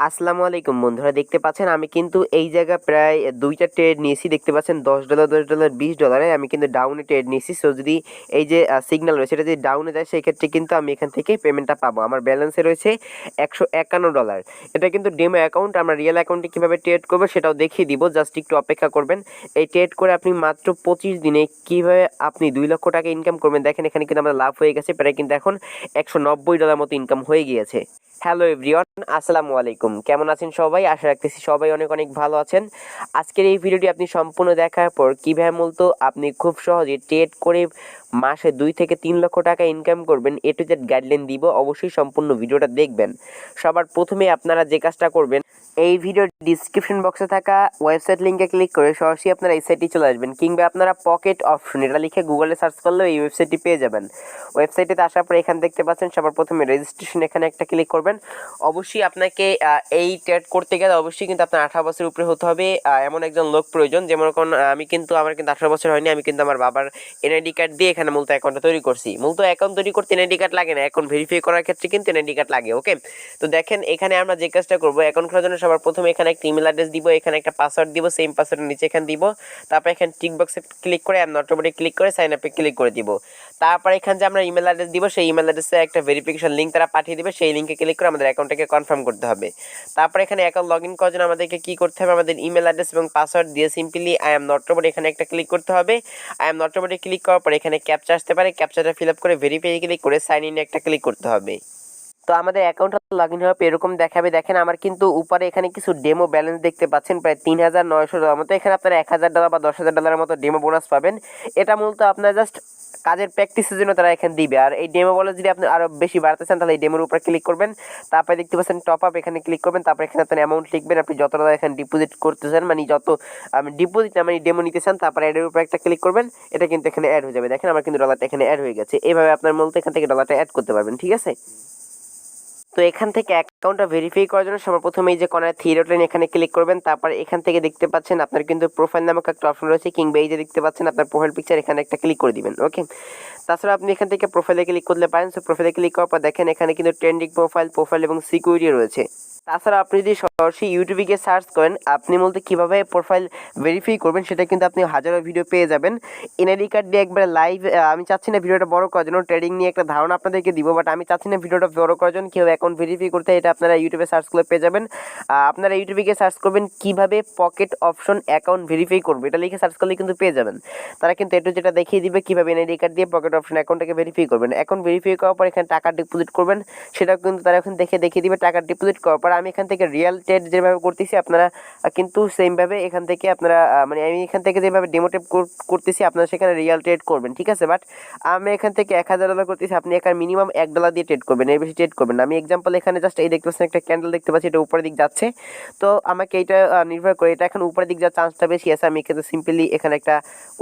আসসালামু আলাইকুম বন্ধুরা, দেখতে পাচ্ছেন আমি কিন্তু এই জায়গায় প্রায় দুইটা ট্রেড নিয়েছি। দেখতে পাচ্ছেন $10 $10 $20 আমি কিন্তু ডাউনে ট্রেড নিয়েছি। সো যদি এই যে সিগন্যাল রয়েছে এটা যদি ডাউনে যায় সেই ক্ষেত্রে কিন্তু আমি এখান থেকে পেমেন্টটা পাবো। আমার ব্যালেন্সে রয়েছে $151। এটা কিন্তু ডেমো অ্যাকাউন্ট। আমরা রিয়েল অ্যাকাউন্টে কীভাবে ট্রেড করবো সেটাও দেখিয়ে দিব, জাস্ট একটু অপেক্ষা করবেন। এই ট্রেড করে আপনি মাত্র 25 দিনে কীভাবে আপনি 2 লক্ষ টাকা ইনকাম করবেন দেখেন। এখানে কিন্তু আমরা লাভ হয়ে গেছে, প্রায় কিন্তু এখন $190 মতো ইনকাম হয়ে গিয়েছে। হ্যালো এভরিওয়ান, আসসালামু আলাইকুম। কেমন আছেন সবাই? আশা রাখতেছি সবাই অনেক অনেক ভালো আছেন। আজকের এই ভিডিওটি আপনি সম্পূর্ণ দেখার পর কীভাবে মূলত আপনি খুব সহজে ট্রেড করে মাসে 2 থেকে 3 লক্ষ টাকা ইনকাম করবেন এ টু জেড গাইডলাইন দিব। অবশ্যই সম্পূর্ণ ভিডিওটা দেখবেন। সবার প্রথমে আপনারা যে কাজটা করবেন, এই ভিডিওর ডিসক্রিপশন বক্সে থাকা ওয়েবসাইট লিঙ্কে ক্লিক করে সরাসরি আপনারা এই সাইটে চলে আসবেন, কিংবা আপনারা পকেট অপশন এটা লিখে গুগলে সার্চ করলেও এই ওয়েবসাইটটি পেয়ে যাবেন। ওয়েবসাইটে আসার পর এখানে দেখতে পাচ্ছেন সবার প্রথমে রেজিস্ট্রেশন, এখানে একটা ক্লিক করবেন। অবশ্যই আপনাকে এই ট্রেড করতে গেলে অবশ্যই কিন্তু আপনার 18 বছরের উপরে হতে হবে। এমন একজন লোক প্রয়োজন, যেমন আমার কিন্তু 18 বছর হয়নি। আমি কিন্তু আমার বাবার এনআইডি কার্ড দিয়ে এখানে মূলত অ্যাকাউন্টটা তৈরি করছি। মূলত অ্যাকাউন্ট তৈরি করতে এনআইডি কার্ড লাগে না, অ্যাকাউন্ট ভেরিফাই করার ক্ষেত্রে কিন্তু এনআইডি কার্ড লাগে। ওকে, তো দেখেন এখানে আমরা যে কাজটা করবো, অ্যাকাউন্ট খোলার জন্য সবার প্রথমে এখানে একটা ইমেল অ্যাড্রেস দিব, এখানে একটা পাসওয়ার্ড দিব, সেম পাসওয়ার্ডের নিচে এখানে দিব। তারপর এখানে টিক বক্সে ক্লিক করে অ্যাম নট রোবটে ক্লিক করে সাইন আপে ক্লিক করে দিব। তারপর এখানে যে আমরা ইমেল অ্যাড্রেস দিব, সেই ইমেল অ্যাড্রেসে একটা ভেরিফিকেশন লিঙ্ক তারা পাঠিয়ে দেবে, সেই লিঙ্কে ক্লিক করে আমাদের অ্যাকাউন্টটাকে কনফার্ম করতে হবে। তারপর এখানে অ্যাকাউন্ট লগ ইন করার জন্য আমাদেরকে কী করতে হবে, আমাদের ইমেল অ্যাড্রেস এবং পাসওয়ার্ড দিয়ে simply I am not robot এখানে একটা ক্লিক করতে হবে। আই এম নট রোবটে ক্লিক করার পর এখানে ক্যাপচা আসতে পারে, ক্যাপচাটা ফিল আপ করে ভেরিফাই ক্লিক করে সাইন ইনে একটা ক্লিক করতে হবে। তো আমাদের অ্যাকাউন্টটা লগ ইন হওয়ার পর এরকম দেখাবে। দেখেন আমার কিন্তু উপরে এখানে কিছু ডেমো ব্যালেন্স দেখতে পাচ্ছেন, প্রায় $3,900 মতো। এখানে আপনারা $1,000 বা $10,000 মতো ডেমো বোনাস পাবেন। এটা মূলত আপনার জাস্ট কাজের প্র্যাকটিসের জন্য তারা এখানে দিবে। আর এই ডেমো বলে যদি আপনি আরও বেশি বাড়াতে চান তাহলে এই ডেমোর উপর ক্লিক করবেন। তারপরে দেখতে পাচ্ছেন টপ আপ, এখানে ক্লিক করবেন। তারপরে এখানে আপনার অ্যামাউন্ট লিখবেন, আপনি যত টাকা এখানে ডিপোজিট করতে চান, মানে যত ডিপোজিট না মানে ডেমো নিতে চান। তারপরে অ্যাডের উপর একটা ক্লিক করবেন, এটা কিন্তু এখানে অ্যাড হয়ে যাবে। দেখেন আমার কিন্তু ডলারটা এখানে অ্যাড হয়ে গেছে। এইভাবে আপনার মূলত এখান থেকে ডলারটা অ্যাড করতে পারবেন, ঠিক আছে। তো এখান থেকে অ্যাকাউন্টটা ভেরিফাই করার জন্য সবার প্রথমে এই যে কর্নার থ্রি ডট লাইন এখানে ক্লিক করবেন। তারপর এখান থেকে দেখতে পাচ্ছেন আপনার কিন্তু প্রোফাইল নামক একটা অপশন রয়েছে, কিংবা এই যে দেখতে পাচ্ছেন আপনার প্রোফাইল পিকচার, এখানে একটা ক্লিক করে দিবেন। ওকে, তাছাড়া আপনি এখান থেকে প্রোফাইলে ক্লিক করতে পারেন। সো প্রোফাইলে ক্লিক করার পর দেখেন এখানে কিন্তু ট্রেন্ডিং প্রোফাইল এবং সিকিউরিটি রয়েছে। তাছাড়া আপনি যদি সরাসরি ইউটিউবে গিয়ে সার্চ করেন আপনি বলতে কীভাবে প্রোফাইল ভেরিফাই করবেন সেটা কিন্তু আপনি হাজারো ভিডিও পেয়ে যাবেন। এনআইডি কার্ড দিয়ে একবার লাইভ, আমি চাচ্ছি না ভিডিওটা বড় করার জন্য, ট্রেডিং নিয়ে একটা ধারণা আপনাদেরকে দিব, বাট আমি চাচ্ছি না ভিডিওটা বড় করার জন্য কীভাবে অ্যাকাউন্ট ভেরিফাই করতে হয় এটা আপনারা ইউটিউবে সার্চ করে পেয়ে যাবেন। আপনারা ইউটিউবে গিয়ে সার্চ করবেন কীভাবে পকেট অপশন অ্যাকাউন্ট ভেরিফাই করবে, এটা লিখে সার্চ করলে কিন্তু পেয়ে যাবেন। তারা কিন্তু একটু যেটা দেখিয়ে দিবে কীভাবে এনআইডি কার্ড দিয়ে পকেট অপশন অ্যাকাউন্টটাকে ভেরিফাই করবেন। অ্যাকাউন্ট ভেরিফাই করার পর এখানে টাকা ডিপোজিট করবেন, সেটাও কিন্তু তারা এখন দেখিয়ে দিবে। টাকা ডিপোজিট করার পর আমি এখান থেকে রিয়েল ট্রেড যেভাবে করতেছি আপনারা কিন্তু সেমভাবে এখান থেকে আপনারা মানে আমি এখান থেকে যেভাবে ডেমো ট্রেড করতেছি আপনারা সেখানে রিয়েল ট্রেড করবেন, ঠিক আছে। বাট আমি এখান থেকে $1,000 করতেছি, আপনি এখানে মিনিমাম $1 দিয়ে ট্রেড করবেন, এর বেশি ট্রেড করবেন না। আমি এক্সাম্পল এখানে জাস্ট এই দেখতে পাচ্ছেন একটা ক্যান্ডেল দেখতে পাচ্ছি, এটা উপরের দিক যাচ্ছে। তো আমাকে এইটা নির্ভর করে এটা এখন উপরের দিক যাওয়ার চান্সটা বেশি আছে। আমি কিন্তু সিম্পলি এখানে একটা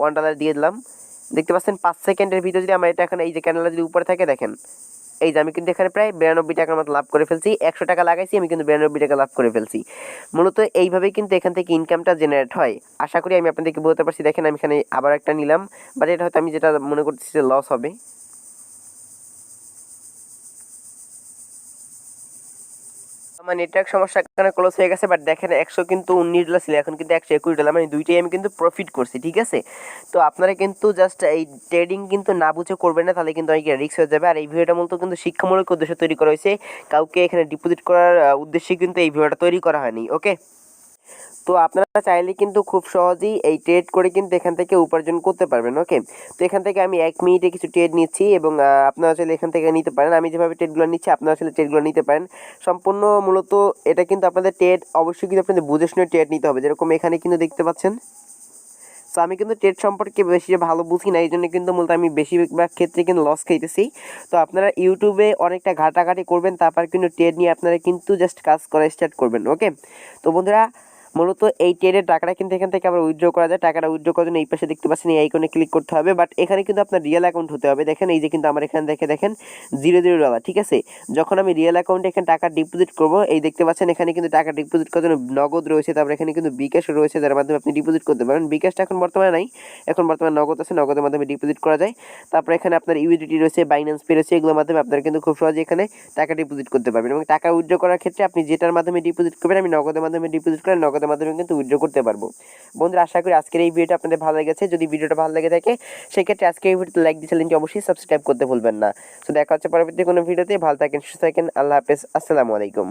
$1 দিয়ে দিলাম। দেখতে পাচ্ছেন 5 সেকেন্ডের ভিতরে যদি আমার এটা এখন এই যে ক্যান্ডেলটা যদি উপরে থাকে দেখেন, এই যে আমি কিন্তু এখানে প্রায় $92 মতো লাভ করে ফেলছি। 100 টাকা লাগাইছি, আমি কিন্তু $92 লাভ করে ফেলছি। মূলত এইভাবেই কিন্তু এখান থেকে ইনকামটা জেনারেট হয়। আশা করি আমি আপনাদেরকে বলতে পারছি। দেখেন আমি এখানে আবার একটা নিলাম, বাট এটা হয়তো আমি যেটা মনে করতেছি যে লস হবে। আমার নেটওয়ার্ক সমস্যার কারণে ক্লোজ হয়ে গেছে, বাট দেখেন $119 ছিল, এখন কিন্তু $120, মানে দুইটাই আমি কিন্তু প্রফিট করছি, ঠিক আছে। তো আপনারা কিন্তু জাস্ট এই ট্রেডিং কিন্তু না বুঝে করবেন না, তাহলে কিন্তু অনেক রিস্ক হয়ে যাবে। আর এই ভিডিওটা মূলত কিন্তু শিক্ষামূলক উদ্দেশ্যে তৈরি করা হয়েছে, কাউকে এখানে ডিপোজিট করার উদ্দেশ্যে কিন্তু এই ভিডিওটা তৈরি করা হয়নি। ওকে, তো আপনারা চাইলে কিন্তু খুব সহজেই এই ট্রেড করে কিন্তু এখান থেকে উপার্জন করতে পারবেন। ওকে, তো এখান থেকে আমি 1 মিনিটে কিছু ট্রেড নিচ্ছি এবং আপনারা চাইলে এখান থেকে নিতে পারেন। আমি যেভাবে ট্রেডগুলো নিচ্ছি আপনারা চাইলে ট্রেডগুলো নিতে পারেন। সম্পূর্ণ মূলত এটা কিন্তু আপনাদের ট্রেড অবশ্যই কিন্তু আপনাদের বুঝে শুনে ট্রেড নিতে হবে, যেরকম এখানে কিন্তু দেখতে পাচ্ছেন। তো আমি কিন্তু ট্রেড সম্পর্কে বেশি ভালো বুঝি না, এই জন্য কিন্তু মূলত আমি বেশিরভাগ ক্ষেত্রে কিন্তু লস খাইতেছি। তো আপনারা ইউটিউবে অনেকটা ঘাটাঘাটি করবেন, তারপর কিন্তু ট্রেড নিয়ে আপনারা কিন্তু জাস্ট কাজ করা স্টার্ট করবেন। ওকে, তো বন্ধুরা মূলত এই ট্রেডের টাকাটা কিন্তু এখান থেকে আবার উইথড্র করা যায়। টাকাটা উইথড্র করার জন্য এই পাশে দেখতে পাচ্ছেন এই আইকনে ক্লিক করতে হবে, বাট এখানে কিন্তু আপনার রিয়েল অ্যাকাউন্ট হতে হবে। দেখেন এই যে কিন্তু আমার এখানে দেখেন $0 ঠিক আছে। যখন আমি রিয়েল অ্যাকাউন্টে এখানে টাকা ডিপোজিট করব, এই দেখতে পাচ্ছেন এখানে কিন্তু টাকা ডিপোজিট করার জন্য নগদ রয়েছে, তারপর এখানে কিন্তু বিকাশ রয়েছে যার মাধ্যমে আপনি ডিপোজিট করতে পারেন। বিকাশটা এখন বর্তমানে নাই, এখন বর্তমানে নগদ আছে, নগদের মাধ্যমে ডিপোজিট করা যায়। তারপর এখানে আপনার ইউএসডিটি রয়েছে, বাইন্যান্স পে রয়েছে, এগুলোর মাধ্যমে আপনারা কিন্তু খুব সহজে এখানে টাকা ডিপোজিট করতে পারবেন। এবং টাকা উইথড্র করার ক্ষেত্রে আপনি যেটার মাধ্যমে ডিপোজিট করবেন, আমি নগদের মাধ্যমে ডিপোজিট করে নগদের মাধ্যমে কিন্তু উইথড্র করতে পারবো। বন্ধুরা, আশা করি আজকের এই ভিডিওটা আপনাদের ভালো লেগেছে। যদি ভিডিওটা ভালো লেগে থাকে সেক্ষেত্রে আজকের এই ভিডিওতে লাইক দিয়ে চ্যানেলটি অবশ্যই সাবস্ক্রাইব করতে ভুলবেন না। তো দেখা হচ্ছে পরবর্তী কোনো ভিডিওতে। ভালো থাকেন, সুস্থ থাকেন, আল্লাহ হাফেজ, আসসালামু আলাইকুম।